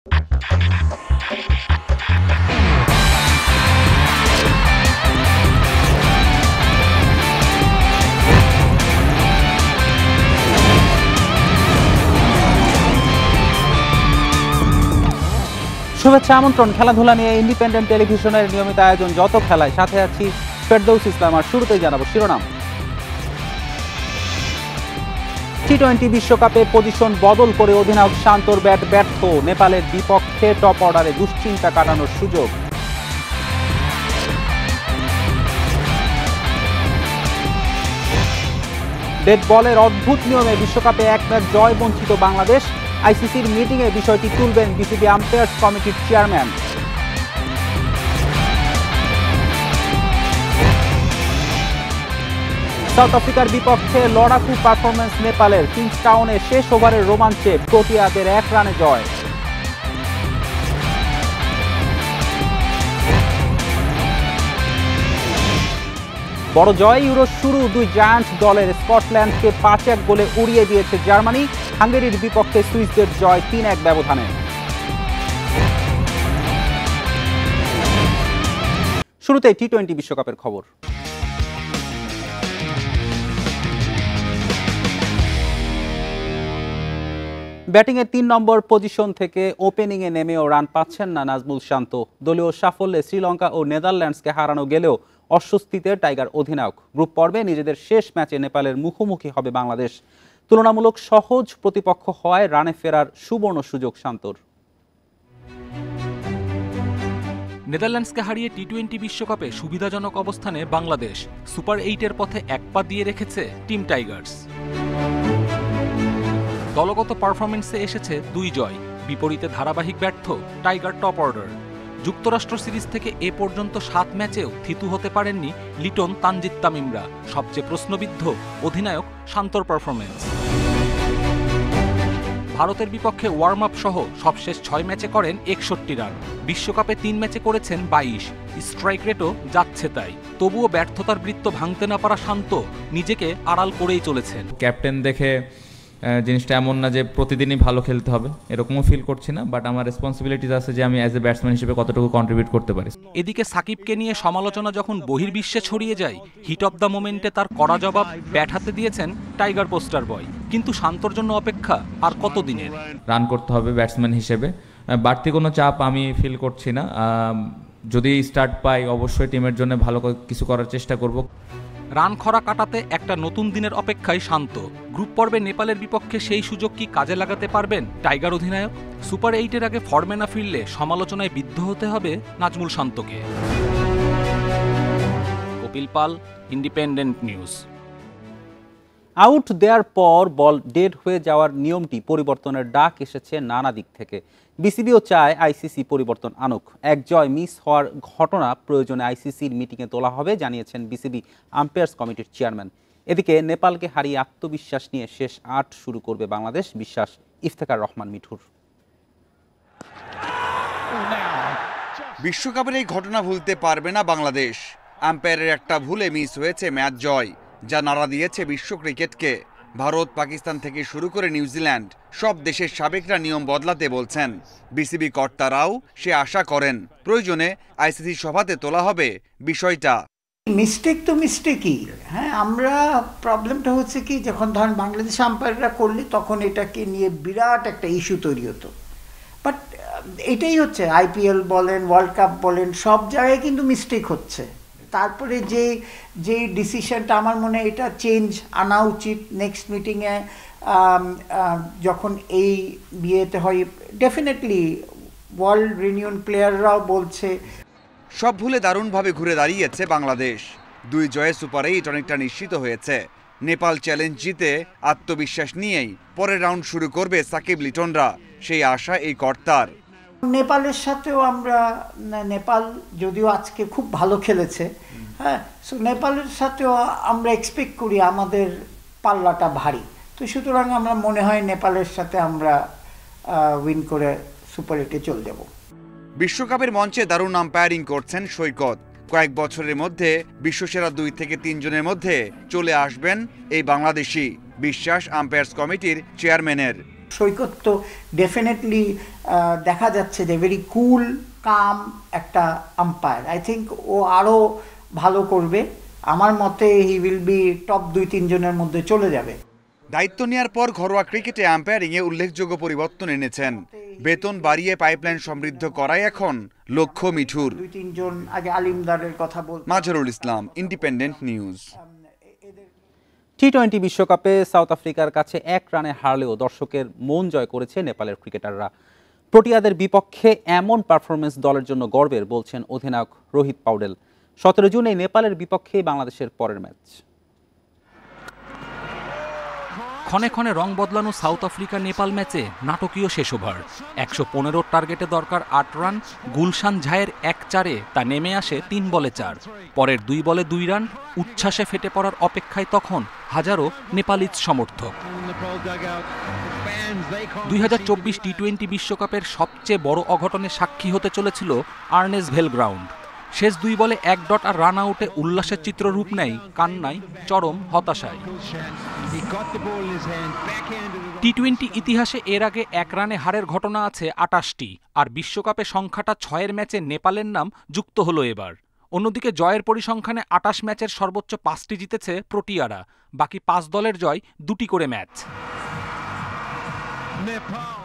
শুভেচ্ছা আমন্ত্রণ। খেলাধুলা নিয়ে ইন্ডিপেন্ডেন্ট টেলিভিশনের নিয়মিত আয়োজন যত খেলায়, সাথে আছি ফেরদৌস ইসলাম। আর শুরুতেই জানাবো শিরোনাম। টি-20 বিশ্বকাপে পজিশন বদল করে অধিনায়ক শান্তর ব্যাট ব্যর্থ। নেপালের বিপক্ষে টপ অর্ডারে দুশ্চিন্তা কাটানোর সুযোগ। ডেড বলের অদ্ভুত নিয়মে বিশ্বকাপে এক ম্যাচ জয় বঞ্চিত বাংলাদেশ। আইসিসির মিটিংয়ে বিষয়টি তুলবেন বিসিবি আম্পায়ার্স কমিটির চেয়ারম্যান। সাউথ আফ্রিকার বিপক্ষে লড়াকু পারফরম্যান্স নেপালের। কিংসটাউনে শেষ ওভারের রোমাঞ্চে প্রোটিয়াদের 1 রানে জয়। বড় জয় ইউরোর শুরু দুই জায়ান্ট দলের। স্কটল্যান্ডকে 5-1 গোলে উড়িয়ে দিয়েছে জার্মানি। হাঙ্গেরির বিপক্ষে সুইসদের জয় 3-1 ব্যবধানে। শুরুতেই টি-20 বিশ্বকাপের খবর। ব্যাটিংয়ের 3 নম্বর পজিশন থেকে ওপেনিংয়ে নেমেও রান পাচ্ছেন না নাজমুল শান্ত। দলীয় সাফল্যে শ্রীলঙ্কা ও নেদারল্যান্ডসকে হারানো গেলেও অস্বস্তিতে টাইগার অধিনায়ক। গ্রুপ পর্বে নিজেদের শেষ ম্যাচে নেপালের মুখোমুখি হবে বাংলাদেশ। তুলনামূলক সহজ প্রতিপক্ষ হওয়ায় রানে ফেরার সুবর্ণ সুযোগ শান্তর। নেদারল্যান্ডসকে হারিয়ে টি-20 বিশ্বকাপে সুবিধাজনক অবস্থানে বাংলাদেশ। সুপার 8-এর পথে 1 পা দিয়ে রেখেছে টিম টাইগার্স। দলগত পারফরমেন্সে এসেছে 2 জয়, বিপরীতে ধারাবাহিক ব্যর্থ টাইগার টপ অর্ডার। যুক্তরাষ্ট্র সিরিজ থেকে এ পর্যন্ত 7 ম্যাচেও থিতু হতে পারেননি লিটন, তানজিদ তামিমরা। সবচেয়ে প্রশ্নবিদ্ধ অধিনায়ক শান্তর পারফরমেন্স। ভারতের বিপক্ষে ওয়ার্ম আপ সহ সবশেষ 6 ম্যাচে করেন 61 রান। বিশ্বকাপে 3 ম্যাচে করেছেন 22। স্ট্রাইক রেটও যাচ্ছে তাই। তবুও ব্যর্থতার বৃত্ত ভাঙতে না পারা শান্ত নিজেকে আড়াল করেই চলেছেন। ক্যাপ্টেন দেখে জিনিসটা এমন না যে প্রতিদিনই ভালো খেলতে হবে, এরকমও ফিল করছি না, বাট আমার রেসপন্সিবিলিটিস আছে যে আমি অ্যাজ এ ব্যাটসম্যান হিসেবে কতটুকু কন্ট্রিবিউট করতে পারি। এদিকে সাকিবকে নিয়ে সমালোচনা যখন বহির্বিশ্বে ছড়িয়ে যায়, হিট অফ দ্য মোমেন্টে তার কড়া জবাব ব্যাট হাতে দিয়েছেন টাইগার পোস্টার বয়। কিন্তু শান্তর জন্য অপেক্ষা আর কতদিনের? রান করতে হবে ব্যাটসম্যান হিসেবে, বাড়তি কোনো চাপ আমি ফিল করছি না। যদি স্টার্ট পাই অবশ্যই টিমের জন্য ভালো কিছু করার চেষ্টা করব। রান খরা কাটাতে একটা নতুন দিনের অপেক্ষায় শান্ত। গ্রুপ পর্বে নেপালের বিপক্ষে সেই সুযোগ কি কাজে লাগাতে পারবেন টাইগার অধিনায়ক? সুপার 8-এর আগে ফর্মে না ফিরলে সমালোচনায় বিদ্ধ হতে হবে নাজমুল শান্তকে। কপিল পাল, ইন্ডিপেন্ডেন্ট নিউজ। আউট দেওয়ার পর বল ডেড হয়ে যাওয়ার নিয়মটি পরিবর্তনের ডাক এসেছে নানা দিক থেকে। বিসিবিও চায় আইসিসি পরিবর্তন আনুক। এক জয় মিস হওয়ার ঘটনা প্রয়োজনে আইসিসির মিটিংয়ে তোলা হবে জানিয়েছেন বিসিবি আম্পায়ার্স কমিটির চেয়ারম্যান। এদিকে নেপালকে হারিয়ে আত্মবিশ্বাস নিয়ে শেষ 8 শুরু করবে বাংলাদেশ, বিশ্বাস ইফতেখার রহমান মিঠুর। বিশ্বকাপের এই ঘটনা ভুলতে পারবে না বাংলাদেশ। আম্পায়ারের একটা ভুলে মিস হয়েছে ম্যাচ জয়, যা নাড়া দিয়েছে বিশ্ব ক্রিকেটকে। ভারত, পাকিস্তান থেকে শুরু করে নিউজিল্যান্ড, সব দেশের সাবেকরা নিয়ম বদলাতে বলছেন। বিসিবি কর্তারাও সে আশা করেন প্রয়োজনে আইসিসি সভাতে তোলা হবে বিষয়টা। মিস্টেক তো মিস্টেকই, হ্যাঁ। আমরা প্রবলেমটা হচ্ছে কি, যখন ধরেন বাংলাদেশ আম্পায়াররা করলে তখন এটাকে নিয়ে বিরাট একটা ইস্যু তৈরি হতো। বাট এটাই হচ্ছে, আইপিএল বলেন, ওয়ার্ল্ড কাপ বলেন, সব জায়গায় কিন্তু মিস্টেক হচ্ছে। তারপরে যে ডিসিশনটা আমার মনে হয় এটা চেঞ্জ আনা উচিত নেক্সট মিটিংয়ে যখন এই বিয়েতে হয়। ডেফিনেটলি ওয়ার্ল্ড রিনিউন প্লেয়াররাও বলছে। সব ভুলে দারুণভাবে ঘুরে দাঁড়িয়েছে বাংলাদেশ। 2 জয়ে সুপার 8 অনেকটা নিশ্চিত হয়েছে। নেপাল চ্যালেঞ্জ জিতে আত্মবিশ্বাস নিয়েই পরের রাউন্ড শুরু করবে সাকিব লিটনরা, সেই আশা এই কর্তার। নেপালের সাথেও আমরা, নেপাল যদিও আজকে খুব ভালো খেলেছে, হ্যাঁ, সো নেপালের সাথেও আমরা এক্সপেক্ট করি আমাদের পাল্লাটা ভারী। তো সুতরাং আমরা মনে হয় নেপালের সাথে আমরা উইন করে সুপার 8-এ চলে যাব। বিশ্বকাপের মঞ্চে দারুণ আম্পায়ারিং করছেন সৈকত। কয়েক বছরের মধ্যে বিশ্বসেরা 2 থেকে 3 জনের মধ্যে চলে আসবেন এই বাংলাদেশি, বিশ্বাস আম্পায়ার্স কমিটির চেয়ারম্যানের। সৈকত তো ডেফিনেটলি দেখা যাচ্ছে যে ভেরি কুল কাম একটা আম্পায়ার। আই থিঙ্ক ও আরও ভালো করবে, আমার মতে হি উইল বি টপ 2-3 জনের মধ্যে চলে যাবে। দায়িত্ব নেওয়ার পর ঘরোয়া ক্রিকেটে আম্পায়ারিংয়ে উল্লেখযোগ্য পরিবর্তন এনেছেন। বেতন বাড়িয়ে পাইপলাইন সমৃদ্ধ করাই এখন লক্ষ্য মিঠুর। 2-3 জন আগে আলিমদারের কথা বল। Mazharul Islam, independent news. টি-20 বিশ্বকাপে সাউথ আফ্রিকার কাছে 1 রানে হারলেও দর্শকের মন জয় করেছে নেপালের ক্রিকেটাররা। প্রোটিয়াদের বিপক্ষে এমন পারফরমেন্স দলের জন্য গর্বের বলছেন অধিনায়ক রোহিত পাউডেল। 17 জুন এই নেপালের বিপক্ষেই বাংলাদেশের পরের ম্যাচ। ক্ষণে ক্ষণে রং বদলানো সাউথ আফ্রিকা নেপাল ম্যাচে নাটকীয় শেষ ওভার। 115 টার্গেটে দরকার 8 রান। গুলশান ঝায়ের 1-4-এ তা নেমে আসে 3 বলে 4। পরের 2 বলে 2 রান। উচ্ছ্বাসে ফেটে পড়ার অপেক্ষায় তখন হাজারো নেপালিজ সমর্থক। 2024 টি-20 বিশ্বকাপের সবচেয়ে বড় অঘটনের সাক্ষী হতে চলেছিল আর্নেস ভেল গ্রাউন্ড। শেষ 2 বলে 1 ডট আর রান আউটে উল্লাসের চিত্র রূপ নেয় কান্নায়, চরম হতাশায়। টি-20 ইতিহাসে এর আগে 1 রানে হারের ঘটনা আছে 28টি, আর বিশ্বকাপে সংখ্যাটা 6-এর ম্যাচে নেপালের নাম যুক্ত হলো এবার। অন্যদিকে জয়ের পরিসংখ্যানে 28 ম্যাচের সর্বোচ্চ 5টি জিতেছে প্রোটিয়ারা। বাকি 5 দলের জয় 2টি করে ম্যাচ।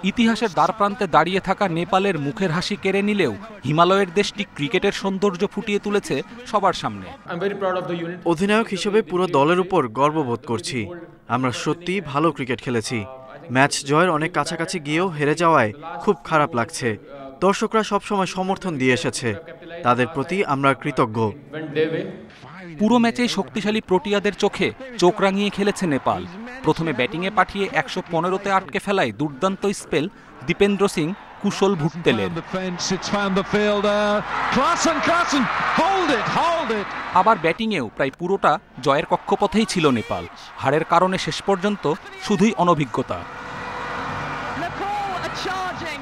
ইতিহাসের দ্বারপ্রান্তে দাঁড়িয়ে থাকা নেপালের মুখের হাসি কেড়ে নিলেও হিমালয়ের দেশটি ক্রিকেটের সৌন্দর্য ফুটিয়ে তুলেছে সবার সামনে। অধিনায়ক হিসেবে পুরো দলের উপর গর্ববোধ করছি। আমরা সত্যিই ভালো ক্রিকেট খেলেছি। ম্যাচ জয়ের অনেক কাছাকাছি গিয়েও হেরে যাওয়ায় খুব খারাপ লাগছে। দর্শকরা সবসময় সমর্থন দিয়ে এসেছে, তাদের প্রতি আমরা কৃতজ্ঞ। পুরো ম্যাচেই শক্তিশালী প্রোটিয়াদের চোখে চোখ রাঙিয়ে খেলেছে নেপাল। প্রথমে ব্যাটিংয়ে পাঠিয়ে 115-তে আটকে ফেলায় দুর্দান্ত স্পেল দীপেন্দ্র সিং কুশল ভুট্টেলের। আবার ব্যাটিংয়েও প্রায় পুরোটা জয়ের কক্ষপথেই ছিল নেপাল। হারের কারণে শেষ পর্যন্ত শুধুই অনভিজ্ঞতা।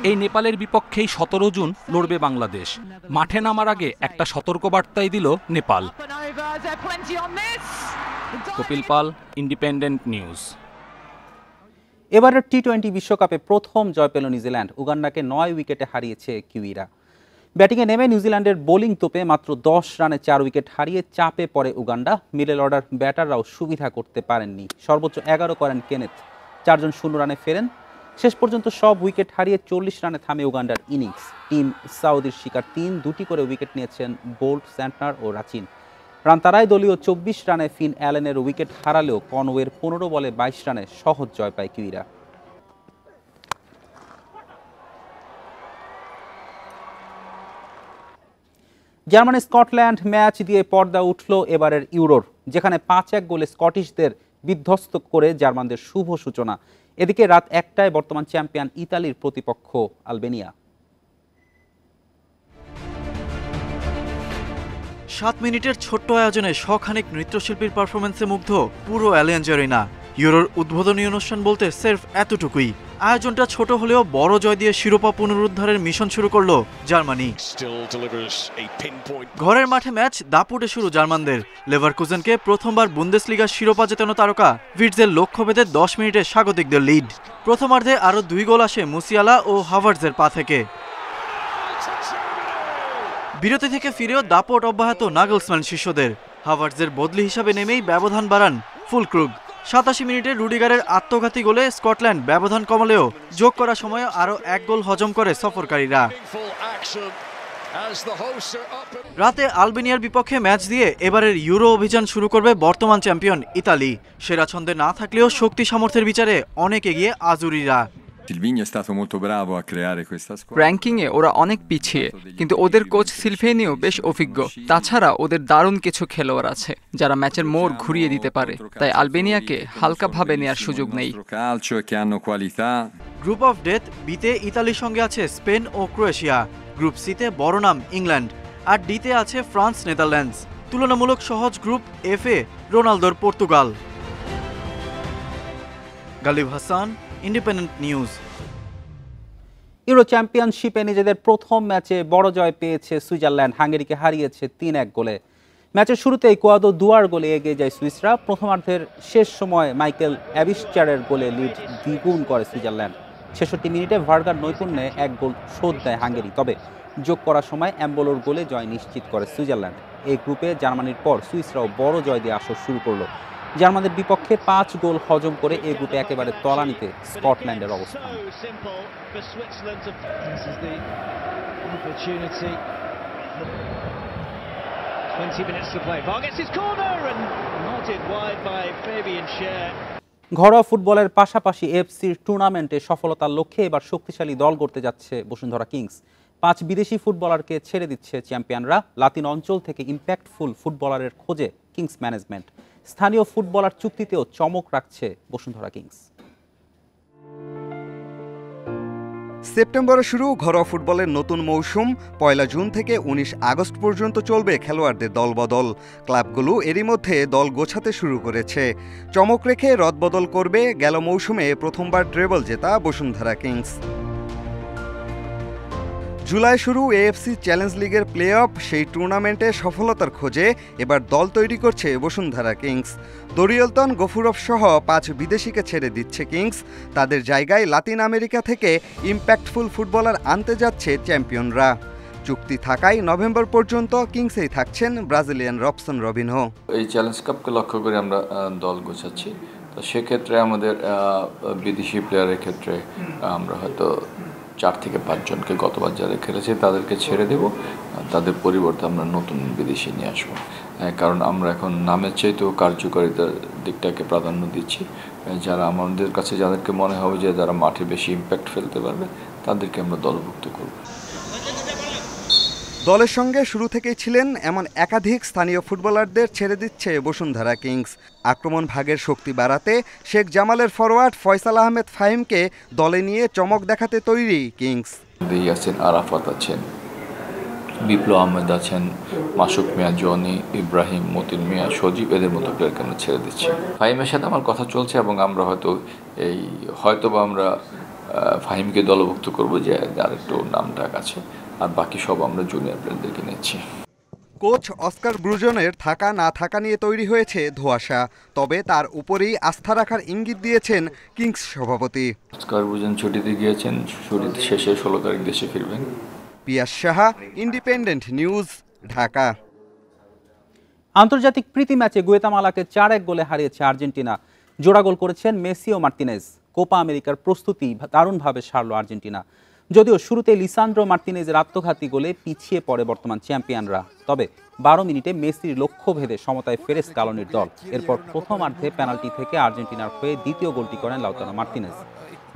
এই নেপালের বিপক্ষেই 17 জুন লড়বে বাংলাদেশ। মাঠে নামার আগে একটা সতর্কবার্তাই দিল নেপাল। কপিল পাল, ইন্ডিপেন্ডেন্ট নিউজ। এবারের টি-20 বিশ্বকাপে প্রথম জয় পেল নিউজিল্যান্ড। উগান্ডাকে 9 উইকেটে হারিয়েছে কিউইরা। ব্যাটিংয়ে নেমে নিউজিল্যান্ডের বোলিং তোপে মাত্র 10 রানে 4 উইকেট হারিয়ে চাপে পড়ে উগান্ডা। মিডল অর্ডার ব্যাটাররাও সুবিধা করতে পারেননি। সর্বোচ্চ 11 করেন কেনেথ, 4 জন 0 রানে ফেরেন। শেষ পর্যন্ত সব উইকেট হারিয়ে 40 রানে থামে উগান্ডার ইনিংস। টিম সাউদির শিকার 2টি করে উইকেট নিয়েছেন বোল্ট, স্যান্টনার ও রাচিন। রান তারাই দলীয় 24 রানে ফিন অ্যালেনের উইকেট হারালেও কনওয়ের 15 বলে 22 রানে সহজ জয় পায় কিউইরা। জার্মানি স্কটল্যান্ড ম্যাচ দিয়ে পর্দা উঠল এবারের ইউরোর, যেখানে 5-1 গোলে স্কটিশদের বিধ্বস্ত করে জার্মানদের শুভ সূচনা। এদিকে রাত 1টায় বর্তমান চ্যাম্পিয়ন ইতালির প্রতিপক্ষ আলবেনিয়া। 7 মিনিটের ছোট্ট আয়োজনে শখানেক নৃত্যশিল্পীর পারফরমেন্সে মুগ্ধ পুরো অ্যালিয়াঞ্জ অ্যারিনা। ইউরোর উদ্বোধনী অনুষ্ঠান বলতে সির্ফ এতটুকুই। আয়োজনটা ছোট হলেও বড় জয় দিয়ে শিরোপা পুনরুদ্ধারের মিশন শুরু করলো জার্মানি। ঘরের মাঠে ম্যাচ দাপুটে শুরু জার্মানদের। লেভারকুজেনকে প্রথমবার বুন্দেসলিগার শিরোপা জেতানো তারকা ভিটজের লক্ষ্যভেদে 10 মিনিটে স্বাগতিকদের লিড। প্রথমার্ধে আরও 2 গোল আসে মুসিয়ালা ও হাভার্টজের পা থেকে। বিরতি থেকে ফিরেও দাপট অব্যাহত নাগলসম্যান শিষ্যদের। হাভার্টজের বদলি হিসাবে নেমেই ব্যবধান বাড়ান ফুলক্রুগ। 87 মিনিটে রুডিগারের আত্মঘাতী গোলে স্কটল্যান্ড ব্যবধান কমালেও যোগ করা সময়ে আরও 1 গোল হজম করে সফরকারীরা। রাতে আলবেনিয়ার বিপক্ষে ম্যাচ দিয়ে এবারের ইউরো অভিযান শুরু করবে বর্তমান চ্যাম্পিয়ন ইতালি। সেরা ছন্দে না থাকলেও শক্তি সামর্থ্যের বিচারে অনেক এগিয়ে আজুরিরা। র্যাঙ্কিংয়ে ওরা অনেক পিছিয়ে, কিন্তু ওদের কোচ সিলভেনিও বেশ অভিজ্ঞ। তাছাড়া ওদের দারুণ কিছু খেলোয়াড় আছে যারা ম্যাচের মোড় ঘুরিয়ে দিতে পারে, তাই আলবেনিয়াকে হালকাভাবে নেওয়ার সুযোগ নেই। গ্রুপ অফ ডেথ বিতে ইতালির সঙ্গে আছে স্পেন ও ক্রোয়েশিয়া। গ্রুপ সিতে বড় নাম ইংল্যান্ড, আর ডিতে আছে ফ্রান্স, নেদারল্যান্ডস। তুলনামূলক সহজ গ্রুপ এফে রোনালদোর Portugal. Galib Hasan, independent news. Euro চ্যাম্পিয়নশিপে নিজেদের প্রথম ম্যাচে বড় জয় পেয়েছে সুইজারল্যান্ড। হাঙ্গেরিকে হারিয়েছে 3-1 গোলে। ম্যাচের শুরুতেই কোয়াদো দুয়ার গোলে এগিয়ে যায় সুইসরা। প্রথমার্ধের শেষ সময় মাইকেল অ্যাবিসচারের গোলে লিড দ্বিগুণ করে সুইজারল্যান্ড। ৬৬ মিনিটে ভার্গার নৈপুণ্যে ১ গোল শোধ দেয় হাঙ্গেরি। তবে যোগ করার সময় এম্বোলোর গোলে জয় নিশ্চিত করে সুইজারল্যান্ড। এই গ্রুপে জার্মানির পর সুইসরাও বড় জয় দিয়ে আসর শুরু করলো। জার্মানদের বিপক্ষে 5 গোল হজম করে এই গ্রুপে একেবারে তলানিতে স্কটল্যান্ডের অবস্থান। ঘরোয়া ফুটবলের পাশাপাশি এফসির টুর্নামেন্টে সফলতার লক্ষ্যে এবার শক্তিশালী দল গড়তে যাচ্ছে বসুন্ধরা কিংস। 5 বিদেশি ফুটবলারকে ছেড়ে দিচ্ছে চ্যাম্পিয়নরা। লাতিন অঞ্চল থেকে ইম্প্যাক্টফুল ফুটবলারের খোঁজে কিংস ম্যানেজমেন্ট। স্থানীয় ফুটবলার চুক্তিতেও চমক রাখছে বসুন্ধরা কিংস। সেপ্টেম্বরে শুরু ঘরোয়া ফুটবলের নতুন মৌসুম। 1 জুন থেকে 19 আগস্ট পর্যন্ত চলবে খেলোয়াড়দের দলবদল। ক্লাবগুলো এরই মধ্যে দল গোছাতে শুরু করেছে। চমক রেখে রদবদল করবে গেল মৌসুমে প্রথমবার ট্রেবল জেতা বসুন্ধরা কিংস। জুলাই শুরু এএফসি চ্যালেঞ্জ লিগের প্লে অফ। সেই টুর্নামেন্টে সফলতার খোঁজে এবার দল তৈরি করছে বসুন্ধরা কিংস। দরিয়লতন গফুরভ সহ 5 বিদেশিকে ছেড়ে দিচ্ছে কিংস। তাদের জায়গায় লাতিন আমেরিকা থেকে ইম্প্যাক্টফুল ফুটবলার আনতে যাচ্ছে চ্যাম্পিয়নরা। চুক্তি থাকায় নভেম্বর পর্যন্ত কিংসেই থাকছেন ব্রাজিলিয়ান রবসন রবিনহো। এই চ্যালেঞ্জ কাপকে লক্ষ্য করে আমরা দল গোছাচ্ছি। তো সেক্ষেত্রে আমাদের বিদেশি প্লেয়ারের ক্ষেত্রে আমরা হয়তো 4 থেকে 5 জনকে গতবার যারা খেলেছে তাদেরকে ছেড়ে দেব। তাদের পরিবর্তে আমরা নতুন বিদেশি নিয়ে আসবো। কারণ আমরা এখন নামের চাইতেও কার্যকারিতার দিকটাকে প্রাধান্য দিচ্ছি। যারা আমাদের কাছে যাদেরকে মনে হবে যে যারা মাঠে বেশি ইম্প্যাক্ট ফেলতে পারবে তাদেরকে আমরা দলভুক্ত করব। দলের সঙ্গে শুরু থেকেই ছিলেন এমন একাধিক স্থানীয় ফুটবলারদের ছেড়ে দিচ্ছে বসুন্ধরা কিংস। আক্রমণ ভাগের শক্তি বাড়াতে শেখ জামালের ফরওয়ার্ড ফয়সাল আহমেদ ফাহিমকে দলে নিয়ে চমক দেখাতে তৈরি কিংস। আছেন আরাফাত আছেন, বিপ্লব আহমেদ আছেন, মাসুক মিয়া, জনি, ইব্রাহিম, মতিন মিয়া, সজীব, এদের মতো প্লেয়ারকে আমরা ছেড়ে দিচ্ছি। ফাহিমের সাথে আমার কথা চলছে এবং আমরা হয়তোবা আমরা ফাহিমকে দলভুক্ত করবো, যে যার একটু নাম ডাক আছে, আর বাকি সব আমরা জুনিয়র প্লেয়ারদেরকে নিচ্ছি। কোচ অস্কার ব্রুজনের থাকা না থাকা নিয়ে তৈরি হয়েছে ধোঁয়াশা। তবে তার উপরেই আস্থা রাখার ইঙ্গিত দিয়েছেন কিংস সভাপতি। অস্কার ব্রুজন ছুটিতে গিয়েছেন, ছুটিতে শেষে 16 তারিখ দেশে ফিরবেন। পিয়াস সাহা, ইন্ডিপেন্ডেন্ট নিউজ, ঢাকা। আন্তর্জাতিক প্রীতি ম্যাচে গুয়েতামালাকে 4-1 গোলে হারিয়েছে আর্জেন্টিনা। জোড়া গোল করেছেন মেসি ও মার্তিনেজ। কোপা আমেরিকার প্রস্তুতি দারুণভাবে সারল আর্জেন্টিনা। যদিও শুরুতে লিসান্দ্রো মার্তিনেজের আত্মঘাতী গোলে পিছিয়ে পড়ে বর্তমান চ্যাম্পিয়নরা। তবে 12 মিনিটে মেসির লক্ষ্য ভেদে সমতায় ফেরে স্কালোনির দল। এরপর প্রথমার্ধে পেনাল্টি থেকে আর্জেন্টিনার হয়ে দ্বিতীয় গোলটি করেন লাউতারো মার্তিনেজ।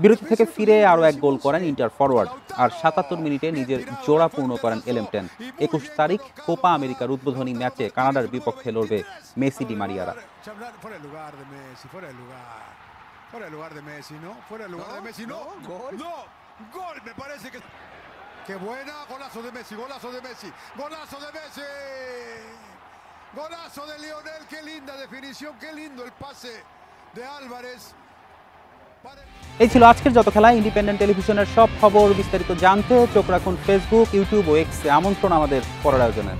বিরতি থেকে ফিরে আরও 1 গোল করেন ইন্টার ফরওয়ার্ড। আর 77 মিনিটে নিজের জোড়া পূর্ণ করেন এলেমটেন। 21 তারিখ কোপা আমেরিকার উদ্বোধনী ম্যাচে কানাডার বিপক্ষে লড়বে মেসি ডি মারিয়ারা। Fuera de lugar de Messi, ¿no? Fuera de lugar de Messi, no. Gol. No. Gol, me parece que... ¡Qué buena! Golazo de Messi, golazo de Messi. ¡Golazo de Messi! ¡Golazo de Lionel! ¡Qué linda definición! ¡Qué lindo el pase de Álvarez! এই ছিল আজকের যত খেলা। Independent টেলিভিশনের সব খবর বিস্তারিত জানতে চোখ রাখুন ফেসবুক, ইউটিউব ও এক্সে। আমন্ত্রণ আমাদের পরের আয়োজনে।